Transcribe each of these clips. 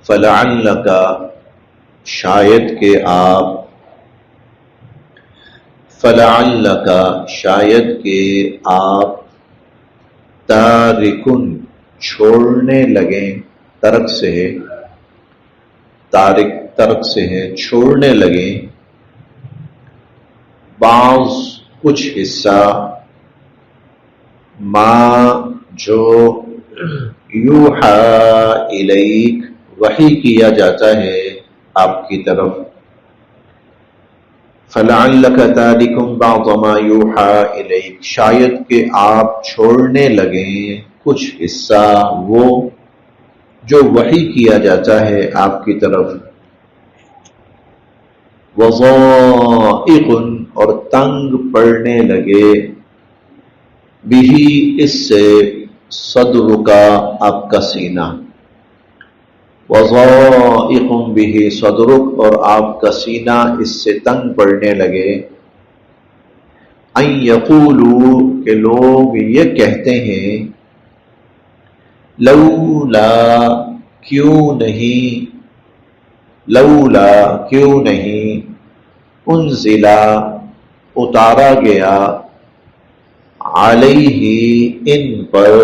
فلعلک شاید کہ آپ، فلعلک شاید کہ آپ تارکن چھوڑنے لگیں، ترک سے ہے، ترک سے ہے چھوڑنے لگیں، بعض کچھ حصہ، ما جو یوحا الیک وحی کیا جاتا ہے آپ کی طرف، فلعلک تارک بعض ما یوحا الیک شاید کہ آپ چھوڑنے لگیں کچھ حصہ وہ جو وحی کیا جاتا ہے آپ کی طرف، وضائق اور تنگ پڑنے لگے، بھی اس سے صدر کا آپ کا سینہ، وضائق بھی صدرک اور آپ کا سینہ اس سے تنگ پڑنے لگے، ان یقولوا کہ لوگ یہ کہتے ہیں، لولا کیوں نہیں، لولا کیوں نہیں، انزلا اتارا گیا، علیہ ان پر،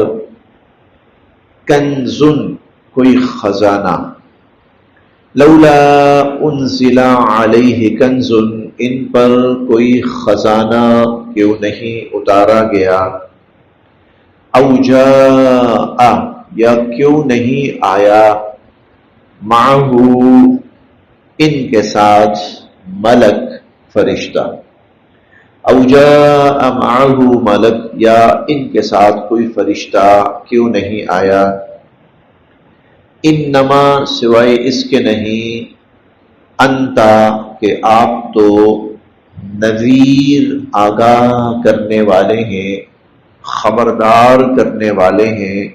کنزن کوئی خزانہ، لولا انزل علیہ کنزن ان پر کوئی خزانہ کیوں نہیں اتارا گیا، او جاء یا کیوں نہیں آیا، معہ ان کے ساتھ، ملک فرشتہ، او جاء معہ ملک یا ان کے ساتھ کوئی فرشتہ کیوں نہیں آیا، انما سوائے اس کے نہیں، انتا کہ آپ تو نذیر آگاہ کرنے والے ہیں، خبردار کرنے والے ہیں،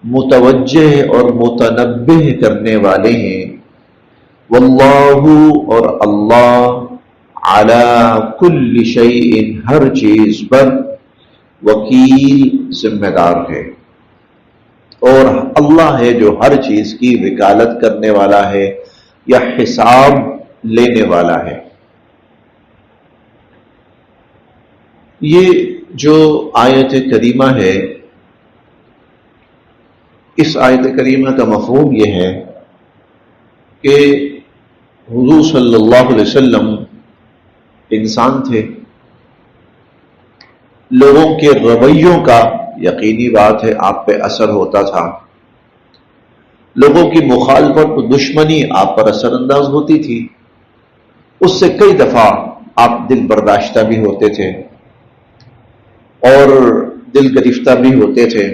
متوجہ اور متنبہ کرنے والے ہیں، واللہ اور اللہ، علی کل شیء ہر چیز پر، وکیل ذمہ دار ہے، اور اللہ ہے جو ہر چیز کی وکالت کرنے والا ہے یا حساب لینے والا ہے۔ یہ جو آیت کریمہ ہے، اس آیت کریمہ کا مفہوم یہ ہے کہ حضور صلی اللہ علیہ وسلم انسان تھے، لوگوں کے رویوں کا یقینی بات ہے آپ پہ اثر ہوتا تھا، لوگوں کی مخالفت و دشمنی آپ پر اثر انداز ہوتی تھی، اس سے کئی دفعہ آپ دل برداشتہ بھی ہوتے تھے اور دل گرفتہ بھی ہوتے تھے،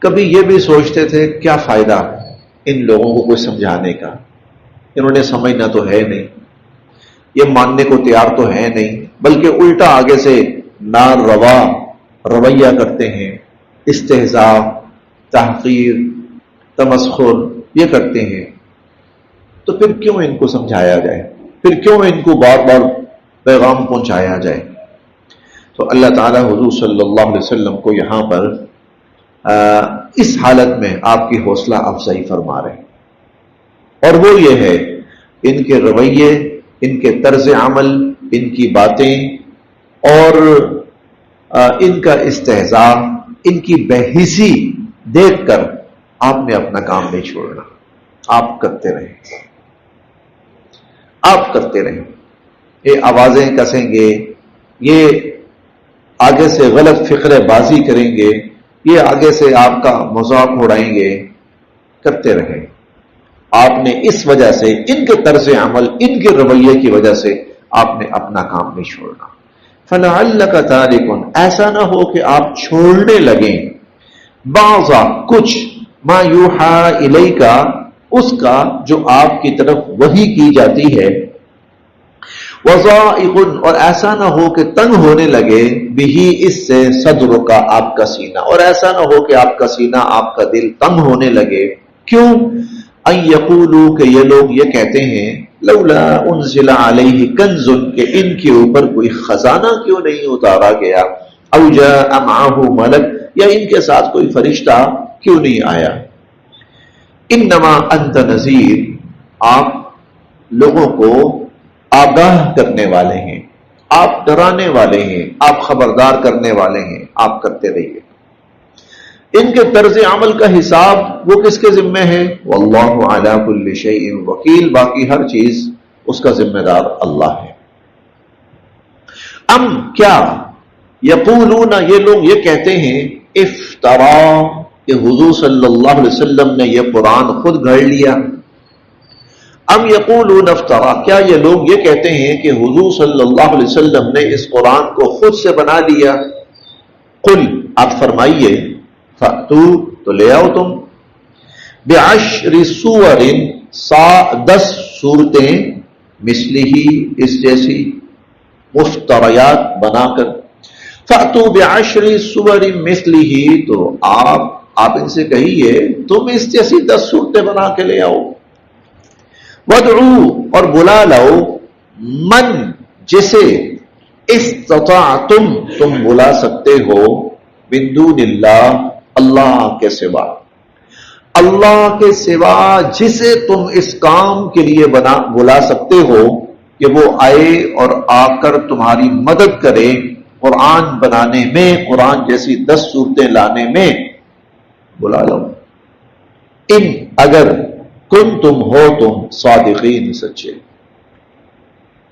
کبھی یہ بھی سوچتے تھے کیا فائدہ ان لوگوں کو کوئی سمجھانے کا، انہوں نے سمجھنا تو ہے نہیں، یہ ماننے کو تیار تو ہے نہیں، بلکہ الٹا آگے سے ناروا رویہ کرتے ہیں، استہزاء، تحقیر، تمسخر یہ کرتے ہیں، تو پھر کیوں ان کو سمجھایا جائے، پھر کیوں ان کو بار بار پیغام پہنچایا جائے۔ تو اللہ تعالیٰ حضور صلی اللہ علیہ وسلم کو یہاں پر اس حالت میں آپ کی حوصلہ افزائی فرما رہے ہیں، اور وہ یہ ہے ان کے رویے، ان کے طرز عمل، ان کی باتیں اور ان کا استہزاء، ان کی بےحسی دیکھ کر آپ نے اپنا کام نہیں چھوڑنا، آپ کرتے رہیں، آپ کرتے رہیں، یہ آوازیں کسیں گے، یہ آگے سے غلط فقرے بازی کریں گے، یہ آگے سے آپ کا مذاق اڑائیں گے، کرتے رہیں، آپ نے اس وجہ سے، ان کے طرز عمل، ان کے رویے کی وجہ سے آپ نے اپنا کام نہیں چھوڑنا۔ فَلَعَلَّكَ تَارِكٌ ایسا نہ ہو کہ آپ چھوڑنے لگیں، بعض کچھ، ما یوحا الیک اس کا جو آپ کی طرف وحی کی جاتی ہے، وضائق اور ایسا نہ ہو کہ تنگ ہونے لگے، بھی اس سے صدر کا آپ کا سینہ، اور ایسا نہ ہو کہ آپ کا سینہ، آپ کا دل تنگ ہونے لگے، کیوں؟ ان یقولوا کہ یہ لوگ یہ کہتے ہیں، لولا انزل علیہ کنز کہ ان کے اوپر کوئی خزانہ کیوں نہیں اتارا گیا، او جاء معہ ملک یا ان کے ساتھ کوئی فرشتہ کیوں نہیں آیا۔ انما انت نذیر، آپ لوگوں کو آگاہ کرنے والے ہیں، آپ ڈرانے والے ہیں، آپ خبردار کرنے والے ہیں، آپ کرتے رہیے۔ ان کے طرز عمل کا حساب وہ کس کے ذمہ ہے؟ واللہ علی کل شیء وکیل، باقی ہر چیز اس کا ذمہ دار اللہ ہے۔ ام کیا، یقولون یہ لوگ یہ کہتے ہیں، افترا کہ حضور صلی اللہ علیہ وسلم نے یہ قرآن خود گھڑ لیا۔ ام یقولون افترا، کیا یہ لوگ یہ کہتے ہیں کہ حضور صلی اللہ علیہ وسلم نے اس قرآن کو خود سے بنا لیا؟ قل، آپ فرمائیے، فاتو تو لے آؤ تم، بعشر سور، 10 صورتیں، مثلہ اس جیسی، مفتریات بنا کر، فاتو بعشر سور مثلہ، تو آپ ان سے کہیے تم اس جیسی 10 صورتیں بنا کے لے آؤ۔ وادعو، اور بلا لاؤ، من جسے، استطعتم تم بلا سکتے ہو، من دون اللہ اللہ کے سوا، اللہ کے سوا جسے تم اس کام کے لیے بلا سکتے ہو کہ وہ آئے اور آ کر تمہاری مدد کرے قرآن بنانے میں، قرآن جیسی 10 صورتیں لانے میں، بلا لو۔ ان اگر کن تم ہو تم صادقین، سچے،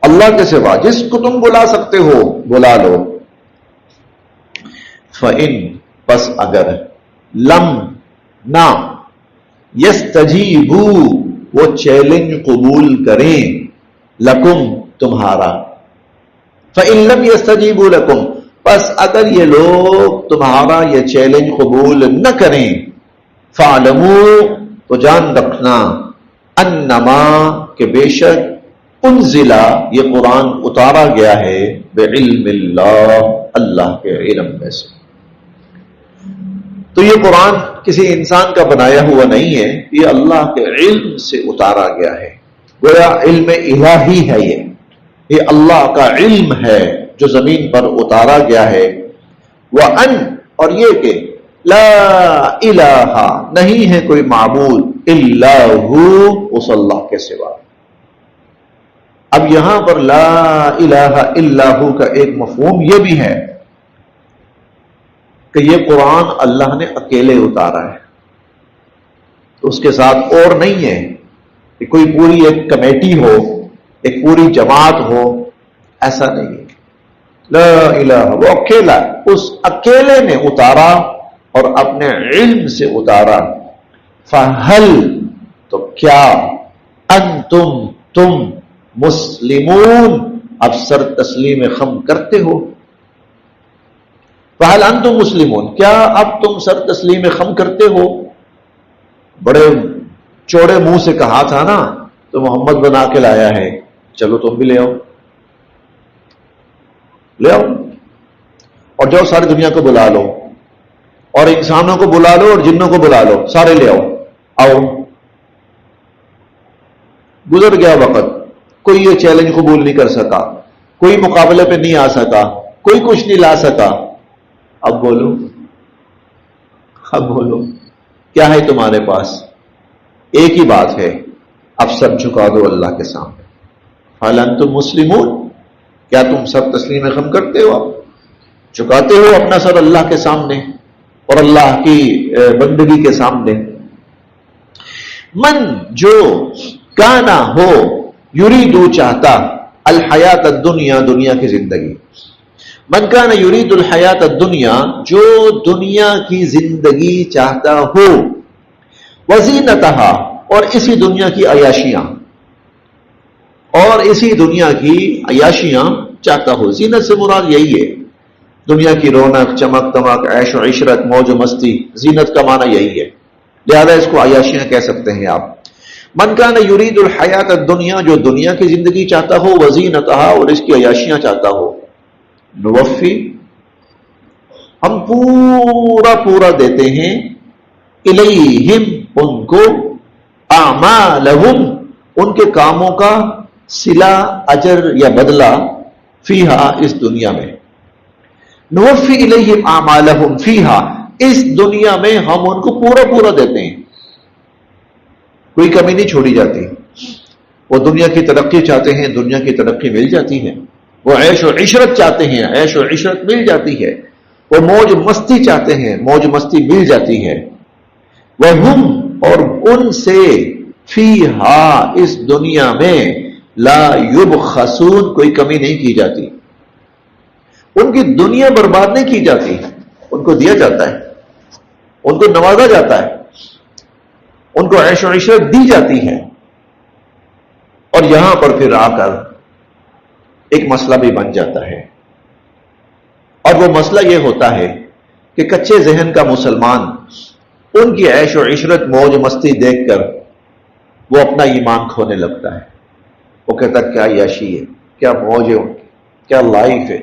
اللہ کے سوا جس کو تم بلا سکتے ہو بلا لو۔ فَإِن، پس اگر، لم نہ، یستجیبو، وہ چیلنج قبول کریں، لکم تمہارا، فَإِن لَمْ يَسْتَجِيبُوا لَكُمْ، پس اگر یہ لوگ تمہارا یہ چیلنج قبول نہ کریں، فَاعْلَمُوا، تو جان رکھنا، انما، کہ بے شک، انزلہ، یہ قرآن اتارا گیا ہے، بعلم اللہ، اللہ کے علم میں سے۔ تو یہ قرآن کسی انسان کا بنایا ہوا نہیں ہے، یہ اللہ کے علم سے اتارا گیا ہے، گویا علم الہی ہے، یہ اللہ کا علم ہے جو زمین پر اتارا گیا ہے۔ وَأَن، اور یہ کہ، لا الہ، نہیں ہے کوئی معبود، الا ہو، اس اللہ کے سوا۔ اب یہاں پر لا الہ الا ہو کا ایک مفہوم یہ بھی ہے کہ یہ قرآن اللہ نے اکیلے اتارا ہے، تو اس کے ساتھ اور نہیں ہے کہ کوئی پوری ایک کمیٹی ہو، ایک پوری جماعت ہو، ایسا نہیں ہے۔ لا الہ، وہ اکیلا، اس اکیلے نے اتارا اور اپنے علم سے اتارا۔ فہل، تو کیا، انتم، تم، مسلمون، اب سر تسلیم خم کرتے ہو؟ فہل انتم مسلمون، کیا اب تم سر تسلیم خم کرتے ہو؟ بڑے چوڑے منہ سے کہا تھا نا تو محمد بنا کے لایا ہے، چلو تم بھی لے آؤ، لے آؤ، اور جاؤ ساری دنیا کو بلا لو، اور انسانوں کو بلا لو اور جنوں کو بلا لو، سارے لے آؤ، آؤ۔ گزر گیا وقت، کوئی یہ چیلنج قبول نہیں کر سکا، کوئی مقابلے پہ نہیں آ سکا، کوئی کچھ نہیں لا سکا۔ اب بولو، اب بولو، کیا ہے تمہارے پاس؟ ایک ہی بات ہے، اب سب جھکا دو اللہ کے سامنے۔ فَهَلْ أَنْتُمْ مُسْلِمُونَ، کیا تم سب تسلیم خم کرتے ہو؟ جھکاتے ہو اپنا سر اللہ کے سامنے اور اللہ کی بندگی کے سامنے؟ من، جو، کانا ہو، یریدو چاہتا، الحیات الدنیا، دنیا کی زندگی، من کانا یرید الحیات الدنیا، جو دنیا کی زندگی چاہتا ہو، وزینتہا، اور اسی دنیا کی عیاشیاں، اور اسی دنیا کی عیاشیاں چاہتا ہو۔ زینت سے مراد یہی ہے، دنیا کی رونق، چمک دمک، عیش و عشرت، موج و مستی، زینت کا معنی یہی ہے، لہذا اس کو عیاشیاں کہہ سکتے ہیں آپ۔ من کان یرید الحیات الدنیا، جو دنیا کی زندگی چاہتا ہو، وزینتہا، اور اس کی عیاشیاں چاہتا ہو، نوفی، ہم پورا پورا دیتے ہیں، الیہم، ان کو، اعمالہم، ان کے کاموں کا، صلہ، اجر یا بدلہ، فیہا، اس دنیا میں، نوفی الیہم اعمالہم فیہا، اس دنیا میں ہم ان کو پورا پورا دیتے ہیں۔ کوئی کمی نہیں چھوڑی جاتی. وہ دنیا کی ترقی چاہتے ہیں، دنیا کی ترقی مل جاتی ہے. وہ عیش و عشرت چاہتے ہیں، عیش و عشرت مل جاتی ہے. وہ موج مستی چاہتے ہیں، موج مستی مل جاتی ہے. وَهُمْ اور ان سے فیہا اس دنیا میں لا یبخسون کوئی کمی نہیں کی جاتی. ان کی دنیا برباد نہیں کی جاتی، ان کو دیا جاتا ہے، ان کو نوازا جاتا ہے، ان کو عیش و عشرت دی جاتی ہے. اور یہاں پر پھر آ کر ایک مسئلہ بھی بن جاتا ہے، اور وہ مسئلہ یہ ہوتا ہے کہ کچے ذہن کا مسلمان ان کی عیش و عشرت موج مستی دیکھ کر وہ اپنا ایمان کھونے لگتا ہے. وہ کہتا کیا یاشی ہے، کیا موج ہے ان کی، کیا لائف ہے،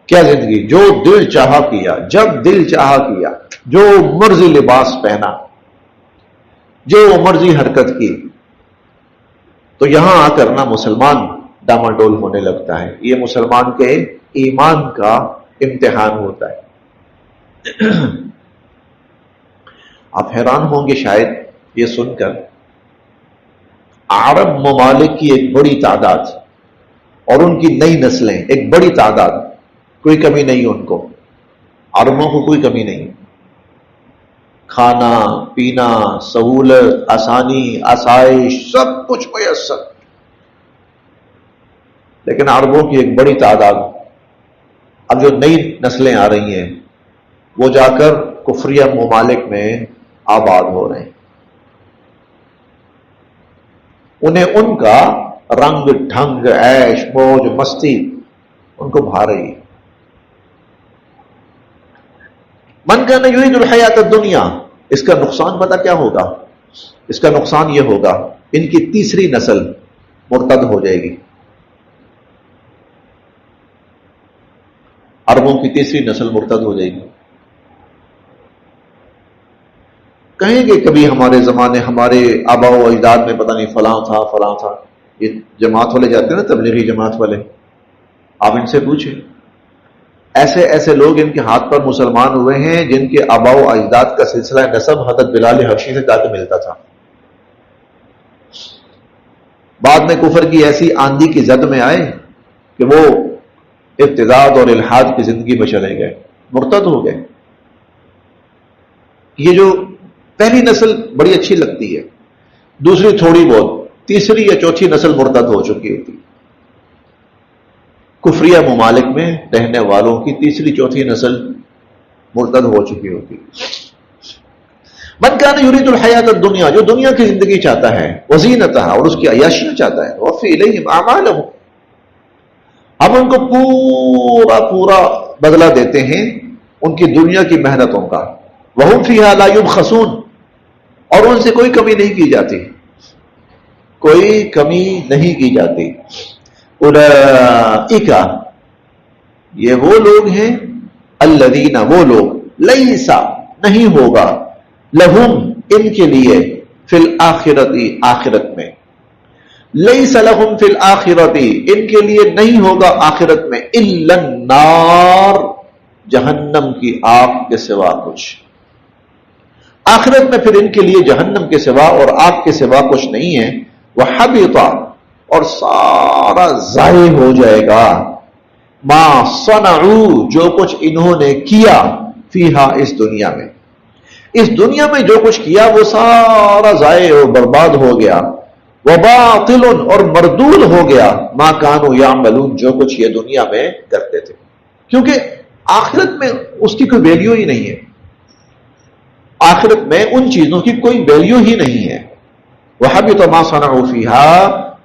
کیا زندگی، جو دل چاہا کیا، جب دل چاہا کیا، جو مرضی لباس پہنا، جو مرضی حرکت کی. تو یہاں آ کر نا مسلمان ڈاماڈول ہونے لگتا ہے. یہ مسلمان کے ایمان کا امتحان ہوتا ہے. آپ حیران ہوں گے شاید یہ سن کر، عرب ممالک کی ایک بڑی تعداد اور ان کی نئی نسلیں ایک بڑی تعداد، کوئی کمی نہیں ان کو، عربوں کو کوئی کمی نہیں، کھانا پینا سہولت آسانی آسائش سب کچھ میسر. لیکن عربوں کی ایک بڑی تعداد، اب جو نئی نسلیں آ رہی ہیں وہ جا کر کفریہ ممالک میں آباد ہو رہے ہیں. انہیں ان کا رنگ ڈھنگ عیش موج مستی ان کو بھا رہی ہے. من کان یرید الحیات الدنیا، اس کا نقصان پتہ کیا ہوگا؟ اس کا نقصان یہ ہوگا ان کی تیسری نسل مرتد ہو جائے گی. عربوں کی تیسری نسل مرتد ہو جائے گی. کہیں گے کبھی ہمارے زمانے ہمارے آبا و اجداد میں پتہ نہیں فلاں تھا فلاں تھا. یہ جماعت والے جاتے ہیں نا، تبلیغی جماعت والے، آپ ان سے پوچھیں، ایسے ایسے لوگ ان کے ہاتھ پر مسلمان ہوئے ہیں جن کے آبا و اجداد کا سلسلہ نسب حضرت بلال حبشی سے جا کے ملتا تھا. بعد میں کفر کی ایسی آندھی کی زد میں آئے کہ وہ ارتداد اور الحاد کی زندگی میں چلے گئے، مرتد ہو گئے. یہ جو پہلی نسل بڑی اچھی لگتی ہے، دوسری تھوڑی بہت، تیسری یا چوتھی نسل مرتد ہو چکی ہوتی. کفریہ ممالک میں رہنے والوں کی تیسری چوتھی نسل مرتد ہو چکی ہوتی. من کان یرید الحیات الدنیا، جو دنیا کی زندگی چاہتا ہے، وزینتها اور اس کی عیاشیاں چاہتا ہے، وفی الیہم اعمالہم، ہم ان کو پورا پورا بدلہ دیتے ہیں ان کی دنیا کی محنتوں کا. وہم فیہا لا یبخسون، اور ان سے کوئی کمی نہیں کی جاتی، کوئی کمی نہیں کی جاتی. اولئک، یہ وہ لوگ ہیں، الذین، وہ لوگ، لیسا، نہیں ہوگا، لہم، ان کے لیے، فی الآخرۃ، آخرت میں، لیس لہم فی الآخرۃ، ان کے لیے نہیں ہوگا آخرت میں، الا النار، جہنم کی آگ کے سوا کچھ. آخرت میں پھر ان کے لیے جہنم کے سوا اور آگ کے سوا کچھ نہیں ہے. وحبط، اور سارا ضائع ہو جائے گا، ما صنعوا، جو کچھ انہوں نے کیا، فیہا، اس دنیا میں، اس دنیا میں جو کچھ کیا وہ سارا ضائع اور برباد ہو گیا. وباطل، اور مردود ہو گیا، ما کانوا یعملون، جو کچھ یہ دنیا میں کرتے تھے، کیونکہ آخرت میں اس کی کوئی ویلیو ہی نہیں ہے. آخرت میں ان چیزوں کی کوئی ویلیو ہی نہیں ہے. وحبط ما صنعوا فیہا،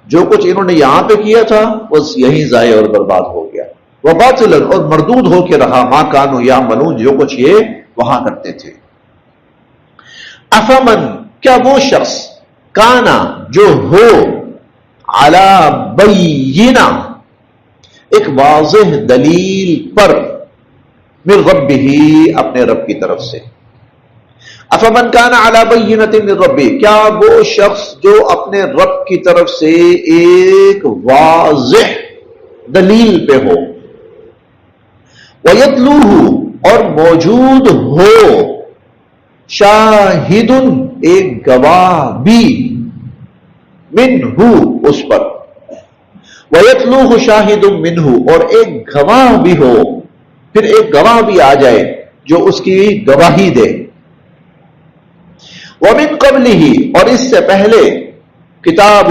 جو کچھ انہوں نے یہاں پہ کیا تھا بس یہی ضائع اور برباد ہو گیا. وباطل، اور مردود ہو کے رہا، ما کانوا یعملون، جو کچھ یہ وہاں کرتے تھے. افمن، کیا وہ شخص، کانا، جو ہو، علی بینہ، ایک واضح دلیل پر، من ربہ، اپنے رب کی طرف سے. افمن کان علی بینۃ من ربہ، کیا وہ شخص جو اپنے رب کی طرف سے ایک واضح دلیل پہ ہو، ویتلوہ، اور موجود ہو، شاہدن ایک گواہ بھی، منہ اس پر، وَيَتْلُوهُ شَاهِدٌ مِّنْهُ اور ایک گواہ بھی ہو، پھر ایک گواہ بھی آ جائے جو اس کی گواہی دے. وَمِن قَبْلِهِ اور اس سے پہلے کتاب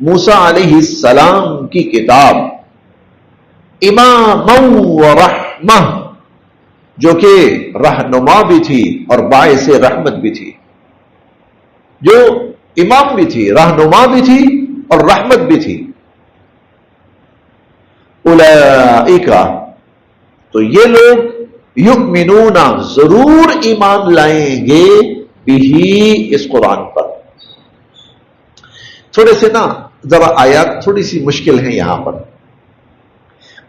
موسیٰ علیہ السلام کی کتاب، اماما ورحمہ جو کہ رہنما بھی تھی اور باعث رحمت بھی تھی، جو امام بھی تھی، رہنما بھی تھی اور رحمت بھی تھی. اولئک تو یہ لوگ یؤمنون ضرور ایمان لائیں گے بہی اس قرآن پر. تھوڑے سے نا ذرا آیات تھوڑی سی مشکل ہیں یہاں پر.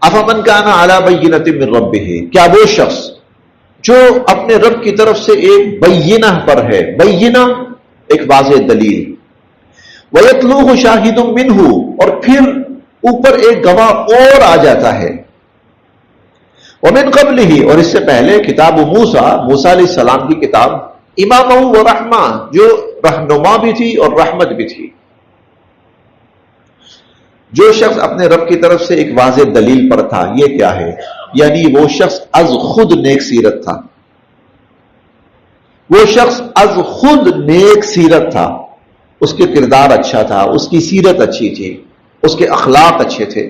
افمن کان علی بینۃ من ربہ، کیا وہ شخص جو اپنے رب کی طرف سے ایک بینہ پر ہے، بینہ ایک واضح دلیل، وَيَتْلُوهُ شَاهِدٌ مِّنْهُ اور پھر اوپر ایک گواہ اور آ جاتا ہے، وَمِن قَبْلِهِ اور اس سے پہلے کتاب موسیٰ علیہ السلام کی کتاب، امامہ ورحمہ جو رہنما بھی تھی اور رحمت بھی تھی. جو شخص اپنے رب کی طرف سے ایک واضح دلیل پر تھا، یہ کیا ہے؟ یعنی وہ شخص از خود نیک سیرت تھا، وہ شخص از خود نیک سیرت تھا، اس کے کردار اچھا تھا، اس کی سیرت اچھی تھی، اس کے اخلاق اچھے تھے.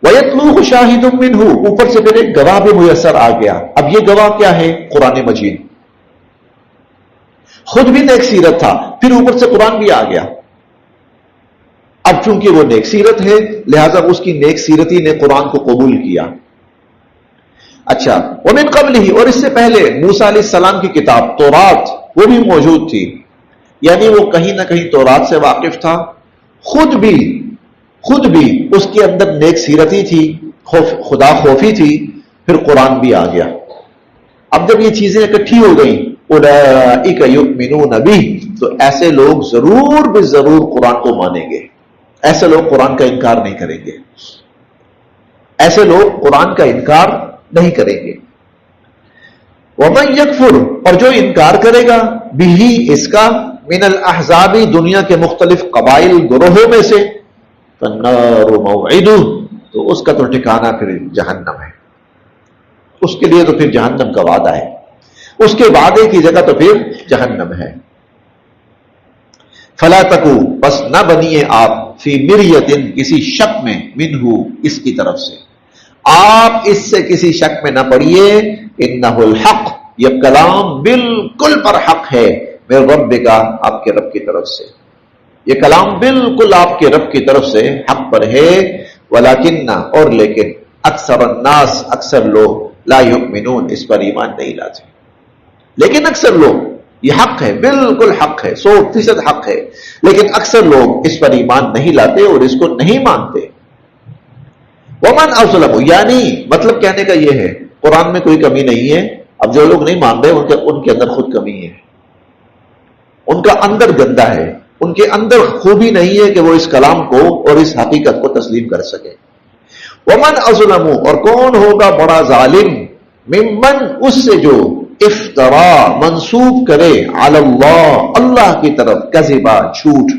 وَيَتْلُوهُ شَاهِدٌ مِّنْهُ اوپر سے پھر ایک گواہ بھی میسر آ گیا. اب یہ گواہ کیا ہے؟ قرآن مجید. خود بھی نیک سیرت تھا، پھر اوپر سے قرآن بھی آ گیا. اب چونکہ وہ نیک سیرت ہے لہذا اس کی نیک سیرتی نے قرآن کو قبول کیا. اچھا، وَمِن قَبْلِهِ اور اس سے پہلے موسیٰ علیہ السلام کی کتاب تورات وہ بھی موجود تھی، یعنی وہ کہیں نہ کہیں تورات سے واقف تھا، خود بھی اس کے اندر نیک سیرتی تھی، خدا خوفی تھی، پھر قرآن بھی آ گیا. اب جب یہ چیزیں اکٹھی ہو گئیں، اولئک یؤمنون بہ تو ایسے لوگ ضرور بے ضرور قرآن کو مانیں گے، ایسے لوگ قرآن کا انکار نہیں کریں گے، ایسے لوگ قرآن کا انکار نہیں کریں گے. وَمَن یکفر اور جو انکار کرے گا بہ اس کا، من الاحزاب دنیا کے مختلف قبائل گروہوں میں سے، فالنار موعدہ تو اس کا تو ٹھکانہ پھر جہنم ہے، اس کے لیے تو پھر جہنم کا وعدہ ہے، اس کے وعدے کی جگہ تو پھر جہنم ہے. فلا تکو بس نہ بنیے آپ فی مریۃ کسی شک میں، منہ اس کی طرف سے، آپ اس سے کسی شک میں نہ پڑیے. انہ الحق یہ کلام بالکل پر حق ہے، میرے رب کا آپ کے رب کی طرف سے، یہ کلام بالکل آپ کے رب کی طرف سے حق پر ہے. ولیکن اور لیکن اکثر الناس اکثر لوگ لا یؤمنون اس پر ایمان نہیں لاتے. لیکن اکثر لوگ، یہ حق ہے، بالکل حق ہے، 100% حق ہے، لیکن اکثر لوگ اس پر ایمان نہیں لاتے اور اس کو نہیں مانتے. ومن اظلم یعنی مطلب کہنے کا یہ ہے قرآن میں کوئی کمی نہیں ہے. اب جو لوگ نہیں مان رہے ان کے اندر خود کمی ہے، ان کا اندر گندا ہے، ان کے اندر خوبی نہیں ہے کہ وہ اس کلام کو اور اس حقیقت کو تسلیم کر سکے. ومن اظلم اور کون ہوگا بڑا ظالم، ممن اس سے جو افترا منسوب کرے علی اللہ اللہ کی طرف کذبا جھوٹ،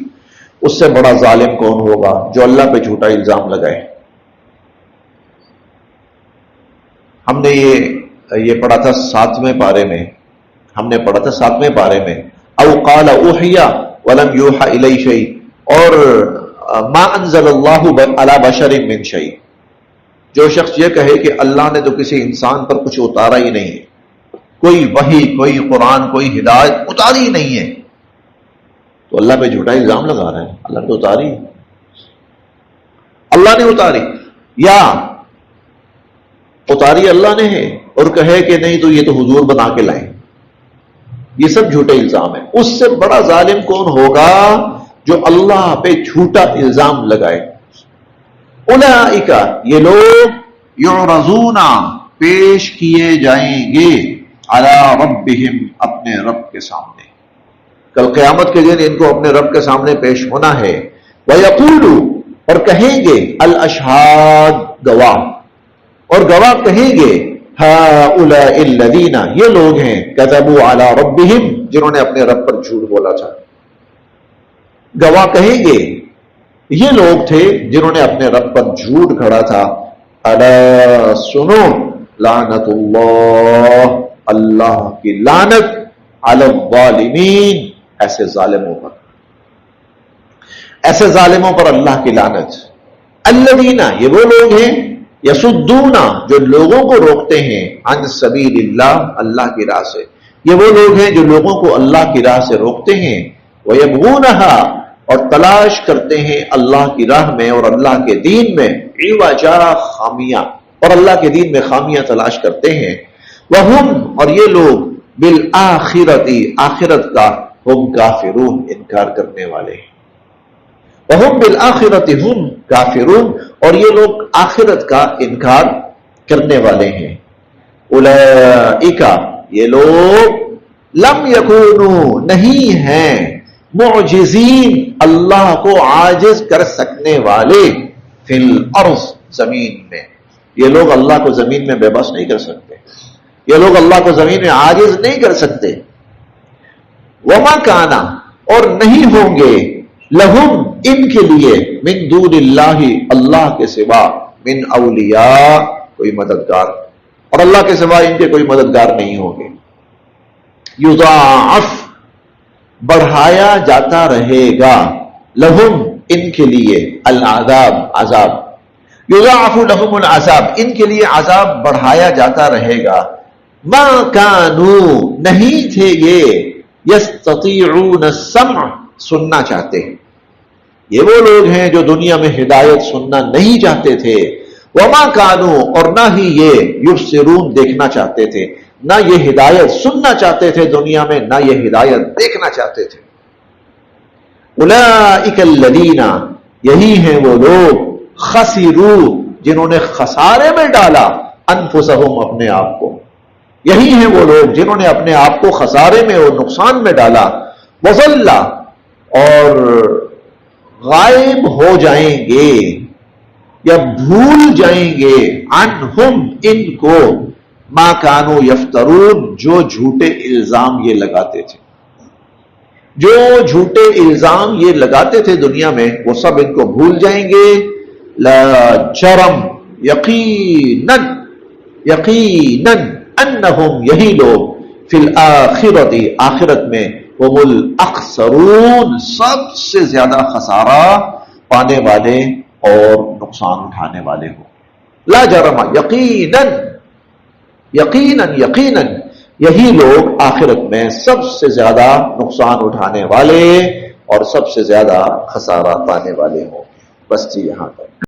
اس سے بڑا ظالم کون ہوگا جو اللہ پہ جھوٹا الزام لگائے. ہم نے یہ پڑھا تھا 7ویں پارے میں، او قال اوحی ولم یوحى الی شیء اور ما انزل اللہ علی بشر من شیء. جو شخص یہ کہے کہ اللہ نے تو کسی انسان پر کچھ اتارا ہی نہیں ہے، کوئی وحی، کوئی قرآن، کوئی ہدایت اتاری ہی نہیں ہے، تو اللہ پہ جھوٹا الزام لگا رہے ہیں. اللہ نے اتاری، اللہ نے اتاری، یا اتاری اللہ نے ہے اور کہے کہ نہیں تو یہ تو حضور بنا کے لائیں، یہ سب جھوٹے الزام ہیں. اس سے بڑا ظالم کون ہوگا جو اللہ پہ جھوٹا الزام لگائے. اولئک یہ لوگ یعرضون پیش کیے جائیں گے علی ربہم اپنے رب کے سامنے، کل قیامت کے دن ان کو اپنے رب کے سامنے پیش ہونا ہے. ویقول اور کہیں گے الاشہاد گواہ، اور گواہ کہیں گے ہؤلاء الذین، یہ لوگ ہیں کذبوا علی ربہم، جنہوں نے اپنے رب پر جھوٹ بولا تھا. گواہ کہیں گے یہ لوگ تھے جنہوں نے اپنے رب پر جھوٹ گھڑا تھا. الا سنو، لعنت اللہ، اللہ کی لعنت علی الظالمین، ایسے ظالموں پر، ایسے ظالموں پر اللہ کی لعنت. الذین، یہ وہ لوگ ہیں یصدون، جو لوگوں کو روکتے ہیں، عن سبیل اللہ، اللہ کی راہ سے. یہ وہ لوگ ہیں جو لوگوں کو اللہ کی راہ سے روکتے ہیں. وَيَبْغُونَهَا، اور تلاش کرتے ہیں اللہ کی راہ میں اور اللہ کے دین میں، عوجا، خامیاں، اور اللہ کے دین میں خامیاں تلاش کرتے ہیں. وَهُمْ، اور یہ لوگ، بِالْآخِرَةِ، آخرت کا، ہم کافرون، انکار کرنے والے ہیں. وَهُمْ بِالْآخِرَةِ هُمْ کافرون، اور یہ لوگ آخرت کا انکار کرنے والے ہیں. اولئک، یہ لوگ، لم یکونوا، نہیں ہیں، معجزین، اللہ کو عاجز کر سکنے والے، فی الارض، زمین میں. یہ لوگ اللہ کو زمین میں بے بس نہیں کر سکتے، یہ لوگ اللہ کو زمین میں عاجز نہیں کر سکتے. وما کانا، اور نہیں ہوں گے، لہم، ان کے لیے، من دون اللہ، اللہ کے سوا، من اولیاء، کوئی مددگار، اور اللہ کے سوا ان کے کوئی مددگار نہیں ہوں گے. یضاعف، بڑھایا جاتا رہے گا، لہم، ان کے لیے، العذاب، عذاب. یضاعف لہم العذاب، ان کے لیے عذاب بڑھایا جاتا رہے گا. ما کانوا، نہیں تھے یہ، یستطیعون السمع، سننا چاہتے ہیں. یہ وہ لوگ ہیں جو دنیا میں ہدایت سننا نہیں چاہتے تھے. وما کانوا، اور نہ ہی یہ، یبصرون، دیکھنا چاہتے تھے. نہ یہ ہدایت سننا چاہتے تھے دنیا میں، نہ یہ ہدایت دیکھنا چاہتے تھے. اولئک الذین، یہی ہیں وہ لوگ، خسروا، جنہوں نے خسارے میں ڈالا، انفسہم، اپنے آپ کو. یہی ہیں وہ لوگ جنہوں نے اپنے آپ کو خسارے میں اور نقصان میں ڈالا. وضل، اور غائب ہو جائیں گے یا بھول جائیں گے، عنہم، ان کو، ما کانوا یفترون، جو جھوٹے الزام یہ لگاتے تھے، جو جھوٹے الزام یہ لگاتے تھے دنیا میں، وہ سب ان کو بھول جائیں گے. لا جرم، یقیناً، یقیناً، انہم، یہی لوگ، فی الآخرۃ، آخرت میں، ہم الاخسرون، سب سے زیادہ خسارہ پانے والے اور نقصان اٹھانے والے ہوں. لا جرم، یقیناً، یقیناً، یقیناً، یہی لوگ آخرت میں سب سے زیادہ نقصان اٹھانے والے اور سب سے زیادہ خسارہ پانے والے ہوں. بس جی، یہاں تک.